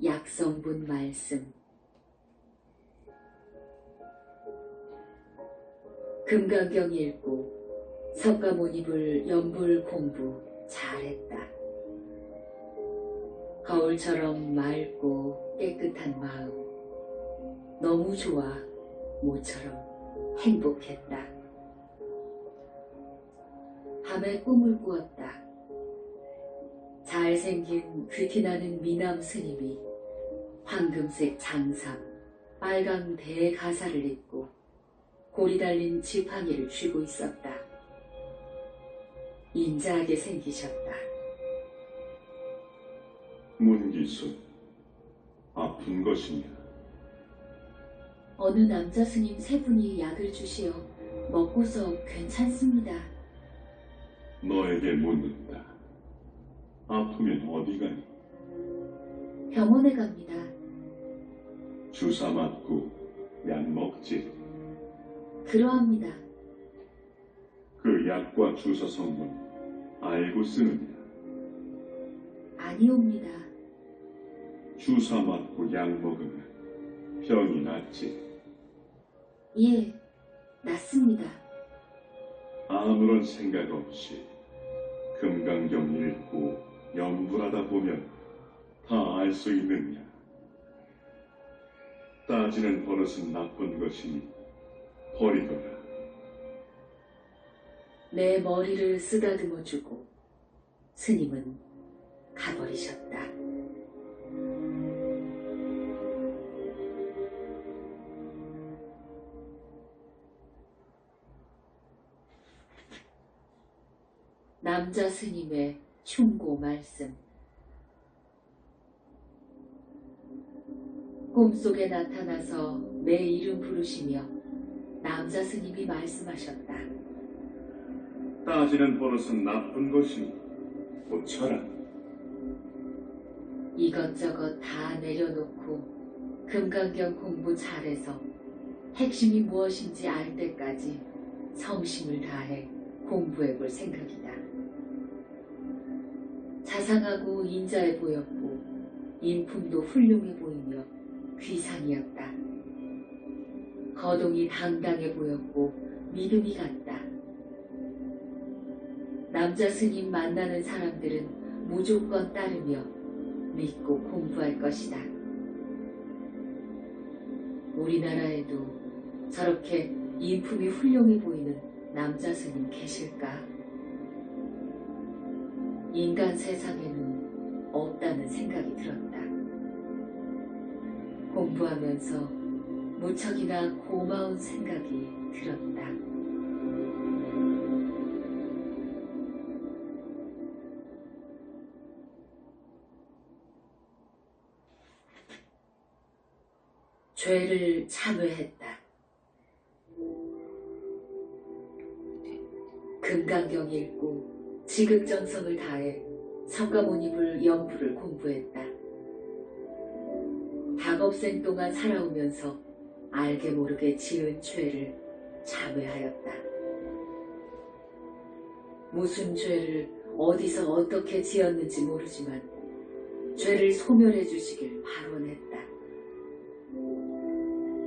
약성분 말씀. 금강경 읽고 석가모니불 연불 공부 잘했다. 거울처럼 맑고 깨끗한 마음. 너무 좋아. 모처럼 행복했다. 밤에 꿈을 꾸었다. 잘생긴 귀티나는 미남 스님이 황금색 장삼, 빨강 대가사를 입고 고리 달린 지팡이를 쥐고 있었다. 인자하게 생기셨다. 문기수, 아픈 것이냐? 어느 남자 스님 세 분이 약을 주시어 먹고서 괜찮습니다. 너에게 묻는다. 아프면 어디 가니? 병원에 갑니다. 주사 맞고 약 먹지. 그러합니다. 그 약과 주사 성분 알고 쓰느냐? 아니옵니다. 주사 맞고 약 먹으면 병이 낫지. 예, 낫습니다. 아무런 생각 없이 금강경 읽고 연불하다 보면 다 알 수 있느냐? 따지는 버릇은 나쁜 것이니 버리거라. 내 머리를 쓰다듬어주고 스님은 가버리셨다. 남자 스님의 충고 말씀. 꿈속에 나타나서 내 이름 부르시며 남자 스님이 말씀하셨다. 따지는 버릇은 나쁜 것이니 고쳐라. 이것저것 다 내려놓고 금강경 공부 잘해서 핵심이 무엇인지 알 때까지 성심을 다해 공부해볼 생각이다. 자상하고 인자해 보였고 인품도 훌륭해 보이며 귀상이었다. 거동이 당당해 보였고 믿음이 갔다. 남자 스님 만나는 사람들은 무조건 따르며 믿고 공부할 것이다. 우리나라에도 저렇게 인품이 훌륭해 보이는 남자 스님 계실까? 인간 세상에는 없다는 생각이 들었다. 공부하면서 무척이나 고마운 생각이 들었다. 죄를 참회했다. 금강경 읽고 지극정성을 다해 석가모니불 연불을 공부했다. 학업생 동안 살아오면서 알게 모르게 지은 죄를 참회하였다. 무슨 죄를 어디서 어떻게 지었는지 모르지만 죄를 소멸해 주시길 발언했다.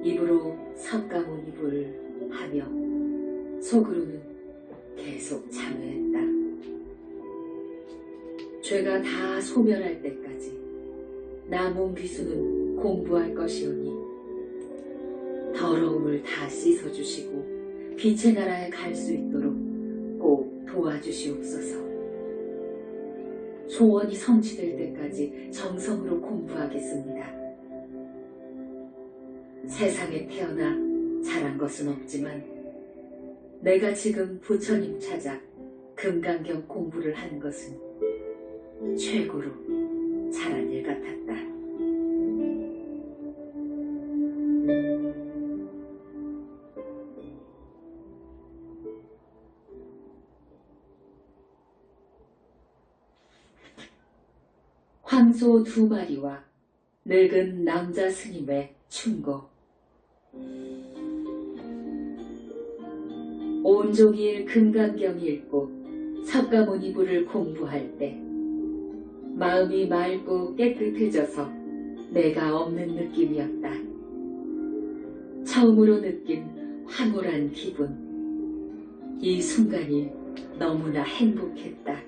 입으로 석가모니불 하며 속으로는 계속 참회했다. 죄가 다 소멸할 때까지 나 문귀수는 공부할 것이오니 더러움을 다 씻어주시고 빛의 나라에 갈 수 있도록 꼭 도와주시옵소서. 소원이 성취될 때까지 정성으로 공부하겠습니다. 세상에 태어나 잘한 것은 없지만 내가 지금 부처님 찾아 금강경 공부를 한 것은 최고로 잘한 일 같았다. 황소 2마리와 늙은 남자 스님의 충고. 온종일 금강경 읽고 석가모니불을 공부할 때 마음이 맑고 깨끗해져서 내가 없는 느낌이었다. 처음으로 느낀 황홀한 기분. 이 순간이 너무나 행복했다.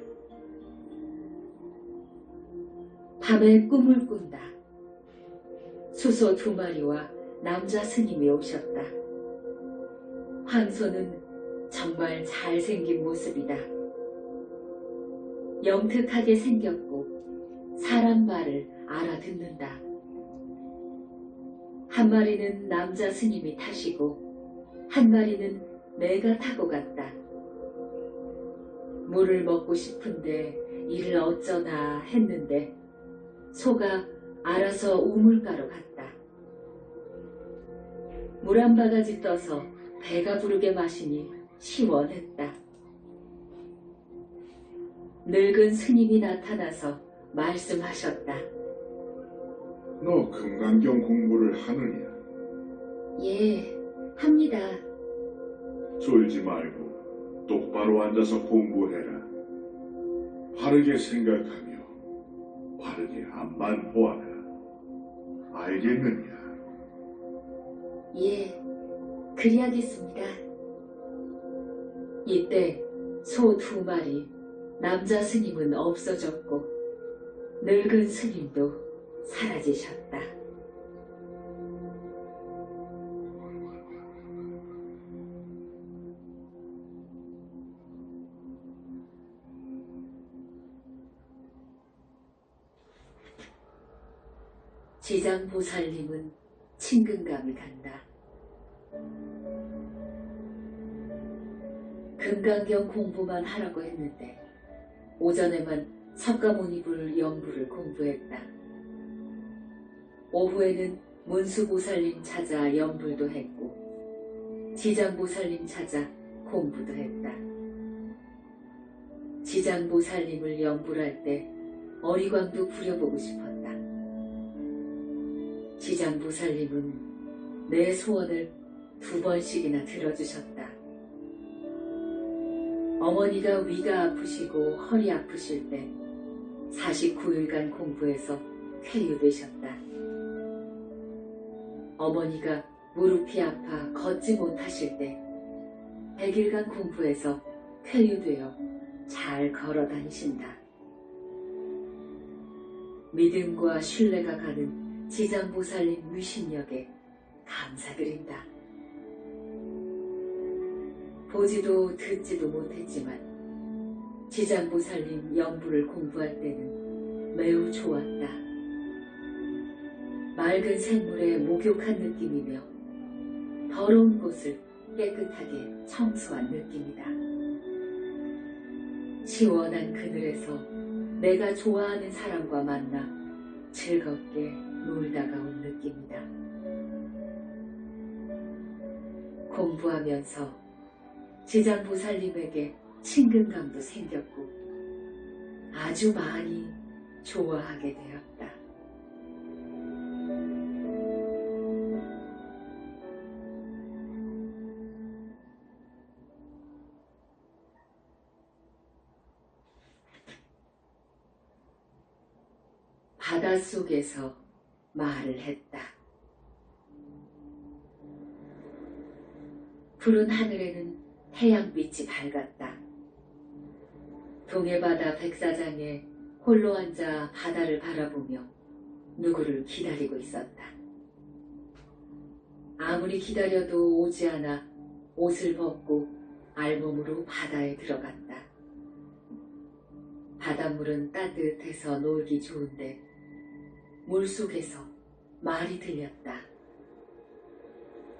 밤에 꿈을 꾼다. 수소 2마리와 남자 스님이 오셨다. 황소는 정말 잘생긴 모습이다. 영특하게 생겼고 사람 말을 알아듣는다. 한 마리는 남자 스님이 타시고 한 마리는 내가 타고 갔다. 물을 먹고 싶은데 이를 어쩌나 했는데 소가 알아서 우물가로 갔다. 물 한 바가지 떠서 배가 부르게 마시니 시원했다. 늙은 스님이 나타나서 말씀하셨다. 너 금강경 공부를 하느냐? 예, 합니다. 졸지 말고 똑바로 앉아서 공부해라. 바르게 생각하며 바르게 앞만 보아라. 알겠느냐? 예, 그리하겠습니다. 이때 소 2마리, 남자 스님은 없어졌고 늙은 스님도 사라지셨다. 지장보살님은 친근감을 간다. 금강경 공부만 하라고 했는데 오전에만 석가모니불 연부를 공부했다. 오후에는 문수보살님 찾아 연불도 했고 지장보살님 찾아 공부도 했다. 지장보살님을 연불할 때 어리광도 부려보고 싶었다. 지장보살님은 내 소원을 2번씩이나 들어주셨다. 어머니가 위가 아프시고 허리 아프실 때 49일간 공부해서 쾌유되셨다. 어머니가 무릎이 아파 걷지 못하실 때 100일간 공부해서 쾌유되어 잘 걸어 다니신다. 믿음과 신뢰가 가는 지장보살님 위신력에 감사드린다. 보지도 듣지도 못했지만 지장보살님 연부를 공부할 때는 매우 좋았다. 맑은 샘물에 목욕한 느낌이며 더러운 곳을 깨끗하게 청소한 느낌이다. 시원한 그늘에서 내가 좋아하는 사람과 만나 즐겁게 놀다가 온 느낌이다. 공부하면서 지장보살님에게 친근감도 생겼고 아주 많이 좋아하게 되었다. 바닷속에서 말을 했다. 푸른 하늘에는 태양빛이 밝았다. 동해바다 백사장에 홀로 앉아 바다를 바라보며 누구를 기다리고 있었다. 아무리 기다려도 오지 않아 옷을 벗고 알몸으로 바다에 들어갔다. 바닷물은 따뜻해서 놀기 좋은데 물속에서 말이 들렸다.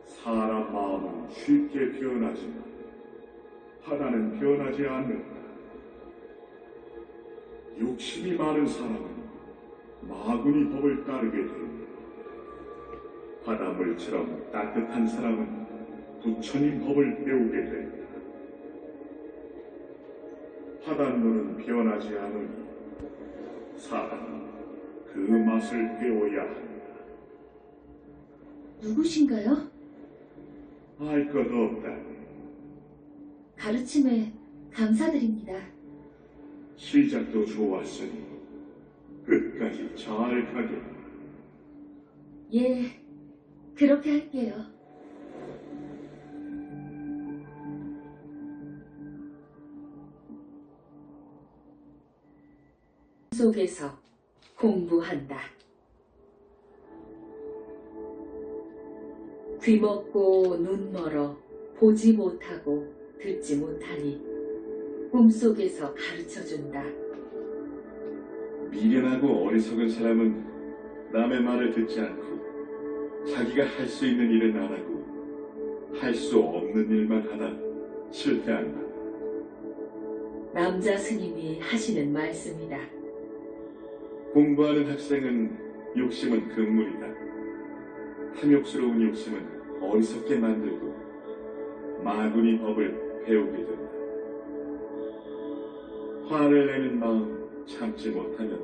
사람 마음은 쉽게 변하지만 바다는 변하지 않는다. 욕심이 많은 사람은 마구니 법을 따르게 됩니다. 바닷물처럼 따뜻한 사람은 부처님 법을 배우게 됩니다. 바닷물은 변하지 않으니 사람은 그 맛을 배워야 한다. 누구신가요? 알 것 없다. 가르침에 감사드립니다. 시작도 좋았으니 끝까지 잘 가게. 예, 그렇게 할게요. 속에서 공부한다. 귀먹고 눈 멀어 보지 못하고 듣지 못하니 꿈속에서 가르쳐준다. 미련하고 어리석은 사람은 남의 말을 듣지 않고 자기가 할 수 있는 일은 안 하고 할 수 없는 일만 하다 실패한다. 남자 스님이 하시는 말씀이다. 공부하는 학생은 욕심은 금물이다. 탐욕스러운 욕심은 어리석게 만들고 마구니 법을 배우게 된다. 화를 내는 마음 참지 못하면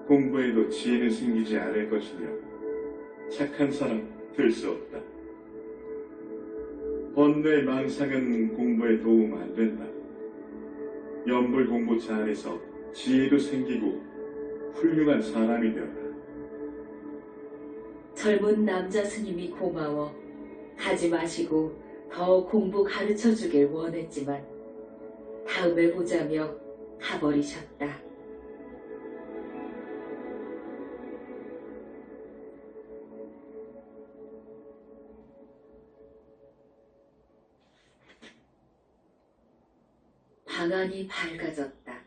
공부에도 지혜는 생기지 않을 것이며 착한 사람 될 수 없다. 번뇌 망상은 공부에 도움 안 된다. 연불 공부 잘해서 지혜도 생기고 훌륭한 사람이 되어라. 젊은 남자 스님이 고마워 가지 마시고 더 공부 가르쳐 주길 원했지만 다음에 보자며 가버리셨다. 방안이 밝아졌다.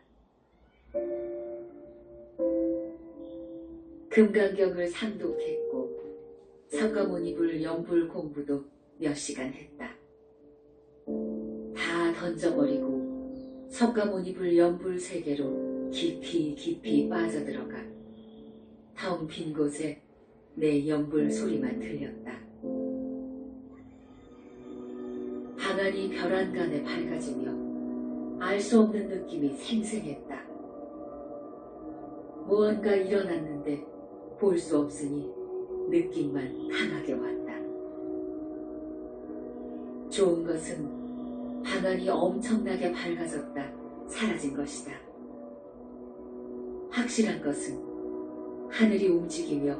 금강경을 상독했고 석가모니불 연불 공부도 몇 시간 했다. 다 던져버리고 석가모니불 연불 세계로 깊이 깊이 빠져들어가 텅 빈 곳에 내 연불 소리만 들렸다. 방안이 별안간에 밝아지며 알 수 없는 느낌이 생생했다. 무언가 일어났는데 볼 수 없으니 느낌만 강하게 왔다. 좋은 것은 방안이 엄청나게 밝아졌다 사라진 것이다. 확실한 것은 하늘이 움직이며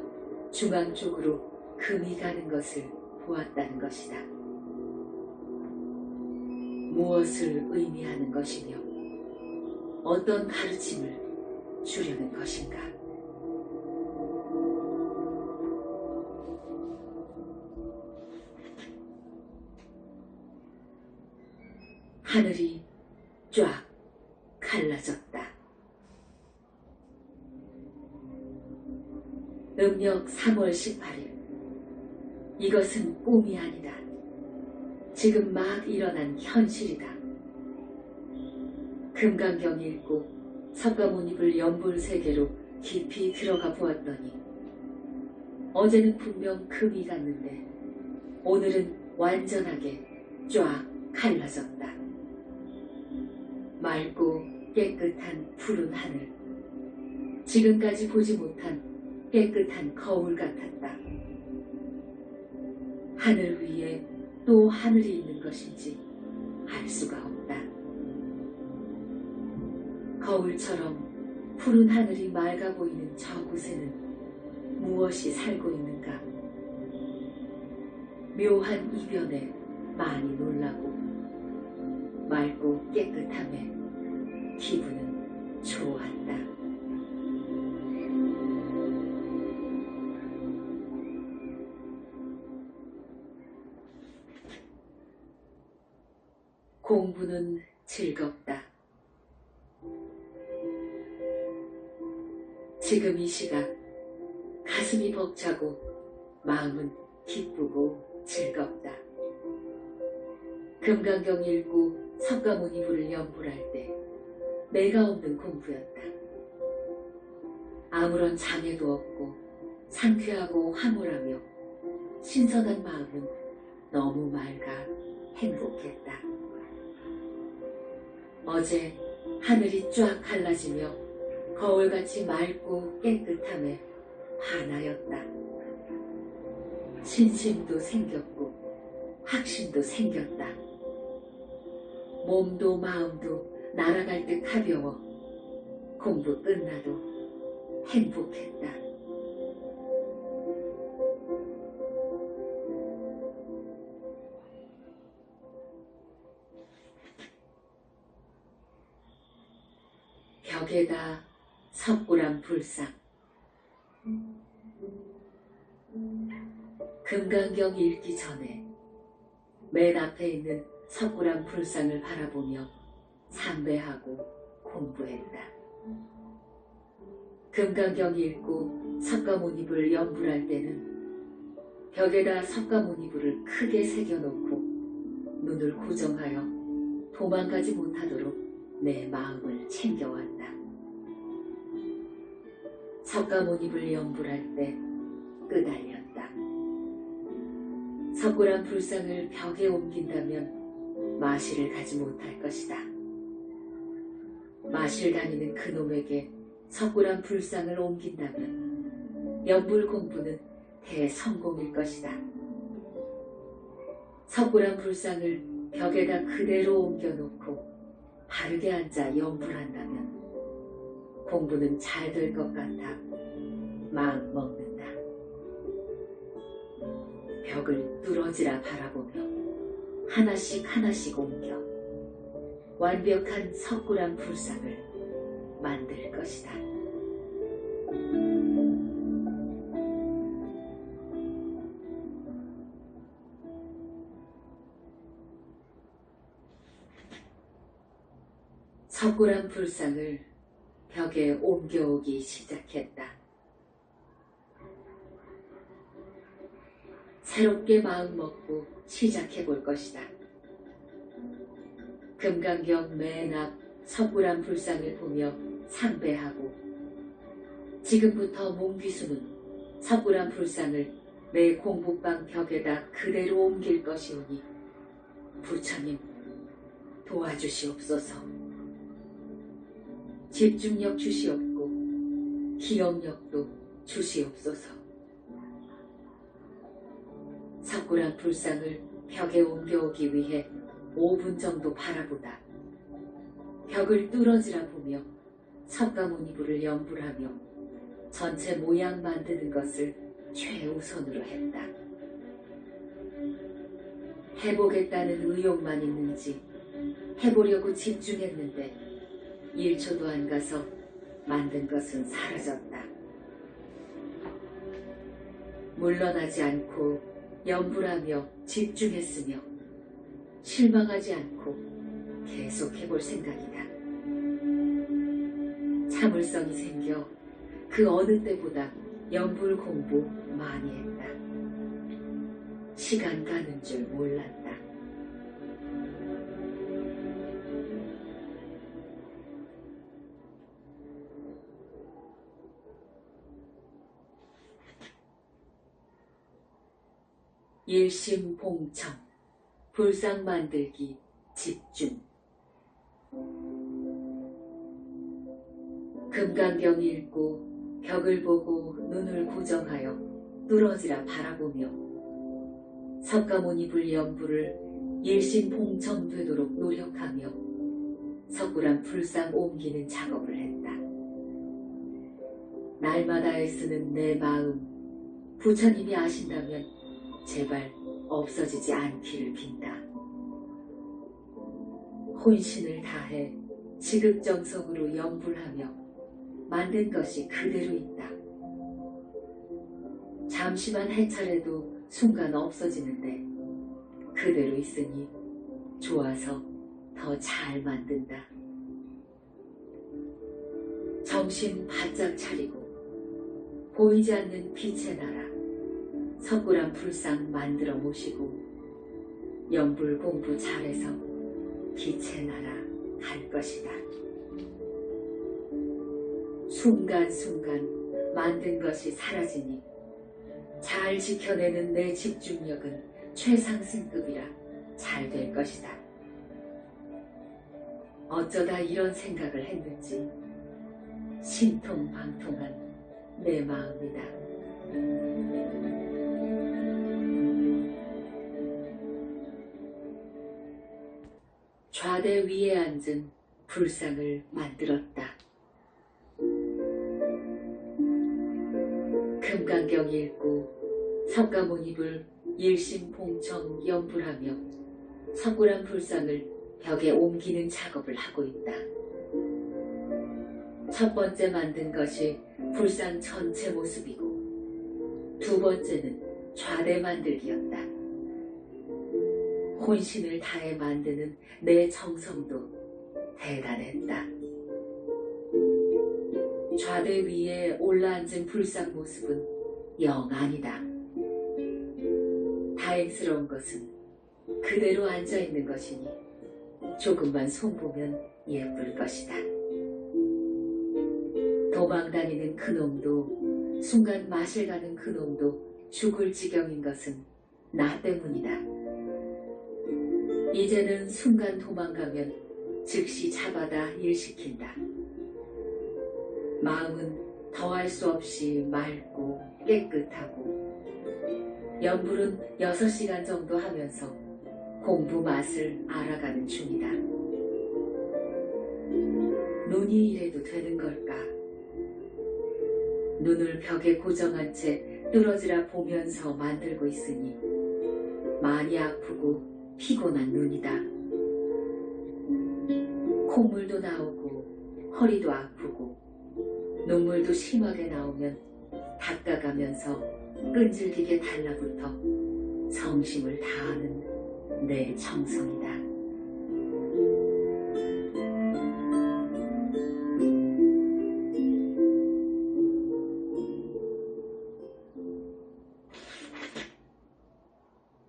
중앙 쪽으로 금이 가는 것을 보았다는 것이다. 무엇을 의미하는 것이며 어떤 가르침을 주려는 것인가? 하늘이 쫙 갈라졌다. 음력 3월 18일. 이것은 꿈이 아니다. 지금 막 일어난 현실이다. 금강경 읽고 석가모니불 연불 세계로 깊이 들어가 보았더니 어제는 분명 금이 갔는데 오늘은 완전하게 쫙 갈라졌다. 맑고 깨끗한 푸른 하늘, 지금까지 보지 못한 깨끗한 거울 같았다. 하늘 위에 또 하늘이 있는 것인지 알 수가 없다. 거울처럼 푸른 하늘이 맑아 보이는 저곳에는 무엇이 살고 있는가? 묘한 이변에 많이 놀라고 맑고 깨끗함에 기분은 좋았다. 공부는 즐겁다. 지금 이 시각 가슴이 벅차고 마음은 기쁘고 즐겁다. 금강경 읽고 석가모니불을 연불할 때 내가 없는 공부였다. 아무런 장애도 없고 상쾌하고 황홀하며 신선한 마음은 너무 맑아 행복했다. 어제 하늘이 쫙 갈라지며 거울같이 맑고 깨끗함에 반하였다. 신심도 생겼고 확신도 생겼다. 몸도 마음도 날아갈 듯 가벼워 공부 끝나도 행복했다. 벽에다 석굴암 불상. 금강경 읽기 전에 맨 앞에 있는 석굴암 불상을 바라보며 삼배하고 공부했다. 금강경 읽고 석가모니불 연불할 때는 벽에다 석가모니불을 크게 새겨놓고 눈을 고정하여 도망가지 못하도록 내 마음을 챙겨왔다. 석가모니불 연불할 때 끄달렸다. 석굴암 불상을 벽에 옮긴다면 마실을 가지 못할 것이다. 마실 다니는 그놈에게 석굴암 불상을 옮긴다면 연불 공부는 대성공일 것이다. 석굴암 불상을 벽에다 그대로 옮겨놓고 바르게 앉아 연불한다면 공부는 잘 될 것 같아 마음 먹는다. 벽을 뚫어지라 바라보며 하나씩 하나씩 옮겨 완벽한 석굴암 불상을 만들 것이다. 석굴암 불상을 벽에 옮겨오기 시작했다. 새롭게 마음먹고 시작해볼 것이다. 금강경 맨 앞 석굴암 불상을 보며 삼배하고 지금부터 몽귀수는 석굴암 불상을 내 공부방 벽에다 그대로 옮길 것이오니 부처님 도와주시옵소서. 집중력 주시옵고 기억력도 주시옵소서. 석굴암 불상을 벽에 옮겨오기 위해 5분 정도 바라보다 벽을 뚫어지라 보며 석가모니불을 연불하며 전체 모양 만드는 것을 최우선으로 했다. 해보겠다는 의욕만 있는지 해보려고 집중했는데 1초도 안 가서 만든 것은 사라졌다. 물러나지 않고 연불하며 집중했으며 실망하지 않고 계속해볼 생각이다. 참을성이 생겨 그 어느 때보다 연불 공부 많이 했다. 시간 가는 줄 몰랐다. 일심봉청, 불상 만들기 집중. 금강경 읽고 벽을 보고 눈을 고정하여 뚫어지라 바라보며 석가모니불 연불을 일심봉청 되도록 노력하며 석굴암 불상 옮기는 작업을 했다. 날마다 애쓰는 내 마음, 부처님이 아신다면 제발 없어지지 않기를 빈다. 혼신을 다해 지극정성으로 연불하며 만든 것이 그대로 있다. 잠시만 해찰해도 순간 없어지는데 그대로 있으니 좋아서 더 잘 만든다. 정신 바짝 차리고 보이지 않는 빛의 나라 석굴암 불상 만들어 모시고 연불 공부 잘해서 빛의 나라 갈 것이다. 순간순간 만든 것이 사라지니 잘 지켜내는 내 집중력은 최상승급이라 잘 될 것이다. 어쩌다 이런 생각을 했는지 신통방통한 내 마음이다. 좌대 위에 앉은 불상을 만들었다. 금강경 읽고 석가모니불 일심봉청 연불하며 석굴암 불상을 벽에 옮기는 작업을 하고 있다. 첫 번째 만든 것이 불상 전체 모습이고, 두 번째는 좌대 만들기였다. 혼신을 다해 만드는 내 정성도 대단했다. 좌대 위에 올라앉은 불상 모습은 영 아니다. 다행스러운 것은 그대로 앉아있는 것이니 조금만 손보면 예쁠 것이다. 도망다니는 그놈도, 순간 마실 가는 그놈도 죽을 지경인 것은 나 때문이다. 이제는 순간 도망가면 즉시 잡아다 일시킨다. 마음은 더할 수 없이 맑고 깨끗하고, 연불은 6시간 정도 하면서 공부 맛을 알아가는 중이다. 눈이 이래도 되는 걸까? 눈을 벽에 고정한 채 뚫어지라 보면서 만들고 있으니 많이 아프고 피곤한 눈이다. 콧물도 나오고 허리도 아프고 눈물도 심하게 나오면 닦아가면서 끈질기게 달라붙어 성심을 다하는 내 정성이다.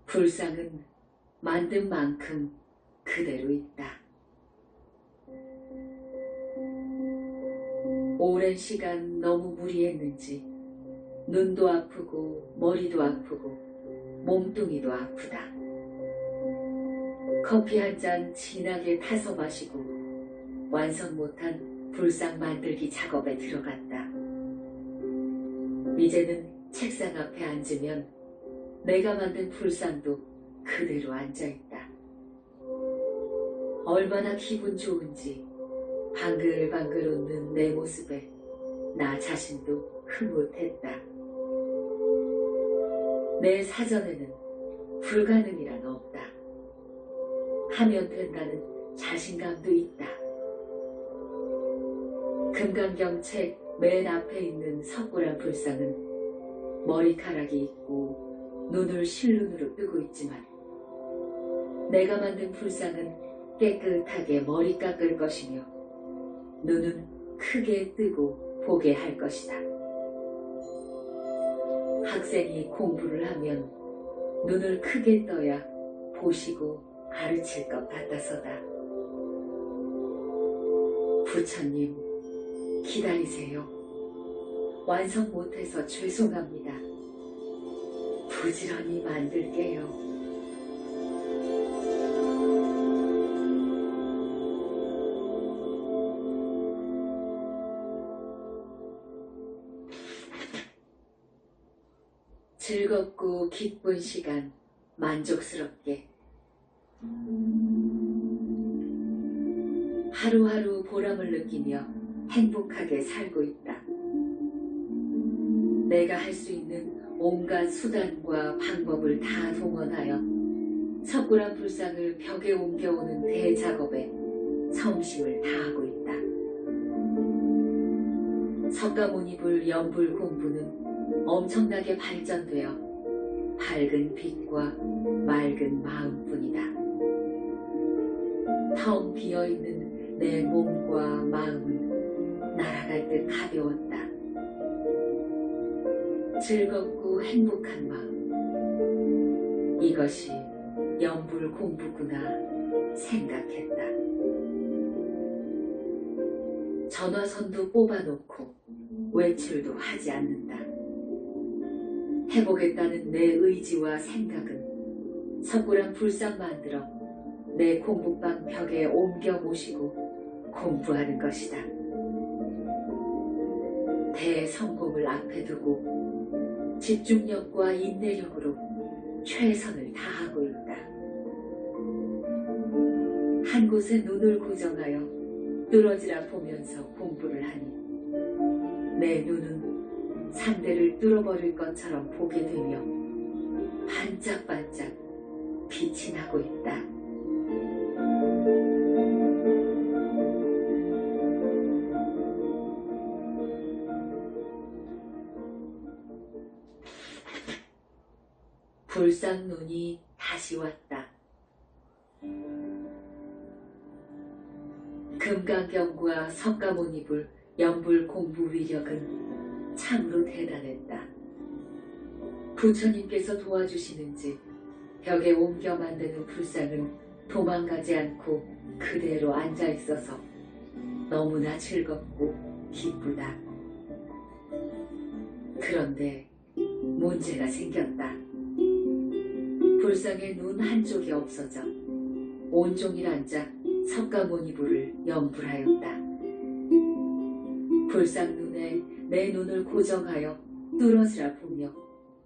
불상은 만든 만큼 그대로 있다. 오랜 시간 너무 무리했는지 눈도 아프고 머리도 아프고 몸뚱이도 아프다. 커피 한 잔 진하게 타서 마시고 완성 못한 불상 만들기 작업에 들어갔다. 이제는 책상 앞에 앉으면 내가 만든 불상도 그대로 앉아있다. 얼마나 기분 좋은지 방글방글 웃는 내 모습에 나 자신도 흐뭇했다. 내 사전에는 불가능이란 없다. 하면 된다는 자신감도 있다. 금강경 책 맨 앞에 있는 석고랑 불상은 머리카락이 있고 눈을 실눈으로 뜨고 있지만, 내가 만든 불상은 깨끗하게 머리 깎을 것이며 눈은 크게 뜨고 보게 할 것이다. 학생이 공부를 하면 눈을 크게 떠야 보시고 가르칠 것 같아서다. 부처님, 기다리세요. 완성 못해서 죄송합니다. 부지런히 만들게요. 즐겁고 기쁜 시간, 만족스럽게 하루하루 보람을 느끼며 행복하게 살고 있다. 내가 할 수 있는 온갖 수단과 방법을 다 동원하여 석굴암 불상을 벽에 옮겨오는 대작업에 성심을 다하고 있다. 석가모니불 연불 공부는 엄청나게 발전되어 밝은 빛과 맑은 마음뿐이다. 텅 비어있는 내 몸과 마음은 날아갈 듯 가벼웠다. 즐겁고 행복한 마음, 이것이 연불 공부구나 생각했다. 전화선도 뽑아놓고 외출도 하지 않는다. 해보겠다는 내 의지와 생각은 석굴암 불상 만들어 내 공부방 벽에 옮겨 모시고 공부하는 것이다. 대성공을 앞에 두고 집중력과 인내력으로 최선을 다하고 있다. 한 곳에 눈을 고정하여 뚫어지라 보면서 공부를 하니 내 눈은 상대를 뚫어버릴 것처럼 보게 되며 반짝반짝 빛이 나고 있다. 불상 눈이 다시 왔다. 금강경과 석가모니불 연불 공부 위력은 참으로 대단했다. 부처님께서 도와주시는지 벽에 옮겨 만드는 불상은 도망가지 않고 그대로 앉아 있어서 너무나 즐겁고 기쁘다. 그런데 문제가 생겼다. 불상의 눈 한쪽이 없어져 온종일 앉아 석가모니불을 연불하였다. 불상 눈에 내 눈을 고정하여 뚫어지라 보며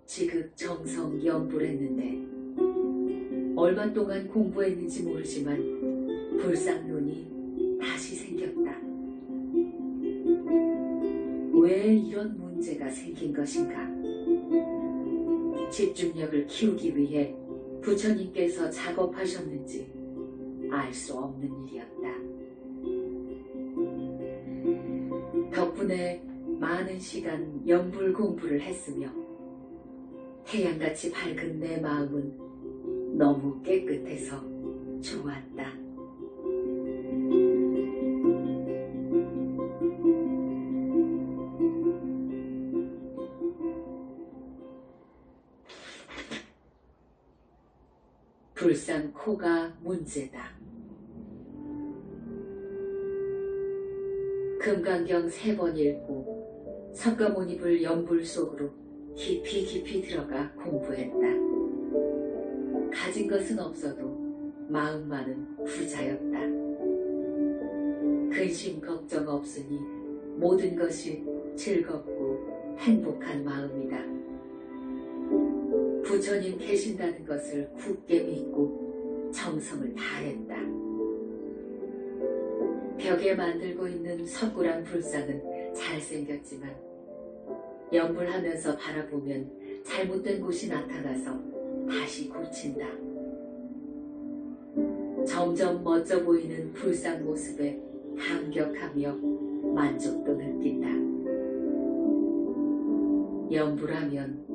지극정성 연불했는데 얼마 동안 공부했는지 모르지만 불상 눈이 다시 생겼다. 왜 이런 문제가 생긴 것인가? 집중력을 키우기 위해 부처님께서 작업하셨는지 알 수 없는 일이었다. 덕분에 많은 시간 연불 공부를 했으며 태양같이 밝은 내 마음은 너무 깨끗해서 좋았다. 불상 코가 문제다. 금강경 3번 읽고 석가모니불 연불 속으로 깊이 들어가 공부했다. 가진 것은 없어도 마음만은 부자였다. 근심 걱정 없으니 모든 것이 즐겁고 행복한 마음이다. 부처님 계신다는 것을 굳게 믿고 정성을 다했다. 벽에 만들고 있는 석굴암 불상은 잘생겼지만 연불하면서 바라보면 잘못된 곳이 나타나서 다시 고친다. 점점 멋져 보이는 불상 모습에 감격하며 만족도 느낀다. 연불하면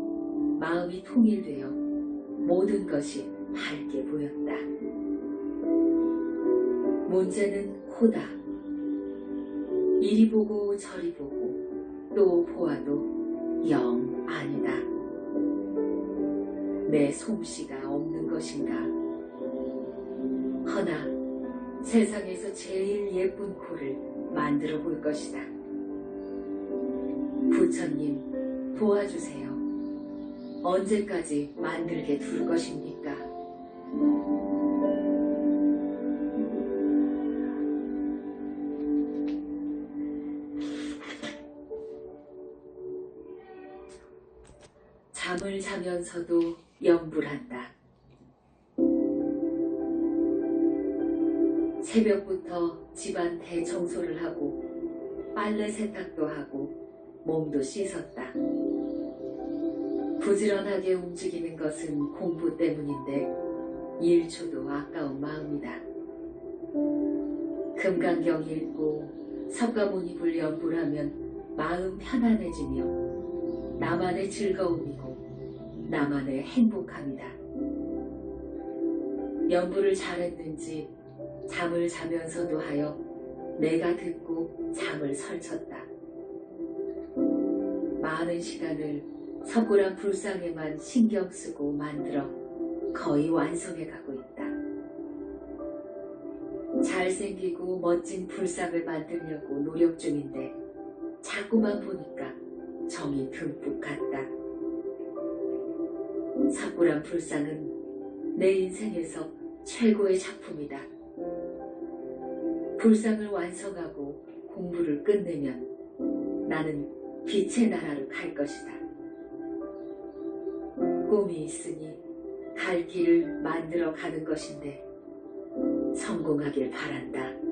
마음이 통일되어 모든 것이 밝게 보였다. 문제는 코다. 이리 보고 저리 보고 또 보아도 영 아니다. 내 솜씨가 없는 것인가? 허나 세상에서 제일 예쁜 코를 만들어 볼 것이다. 부처님 도와주세요. 언제까지 만들게 둘 것입니까? 잠을 자면서도 연불한다. 새벽부터 집안 대청소를 하고 빨래 세탁도 하고 몸도 씻었다. 부지런하게 움직이는 것은 공부 때문인데 1초도 아까운 마음이다. 금강경 읽고 석가모니불 연불하면 마음 편안해지며 나만의 즐거움이고 나만의 행복함이다. 연불을 잘했는지 잠을 자면서도 하여 내가 듣고 잠을 설쳤다. 많은 시간을 석굴암 불상에만 신경 쓰고 만들어 거의 완성해 가고 있다. 잘생기고 멋진 불상을 만들려고 노력 중인데 자꾸만 보니까 정이 듬뿍 갔다. 석굴암 불상은 내 인생에서 최고의 작품이다. 불상을 완성하고 공부를 끝내면 나는 빛의 나라로 갈 것이다. 꿈이 있으니 갈 길을 만들어 가는 것인데 성공하길 바란다.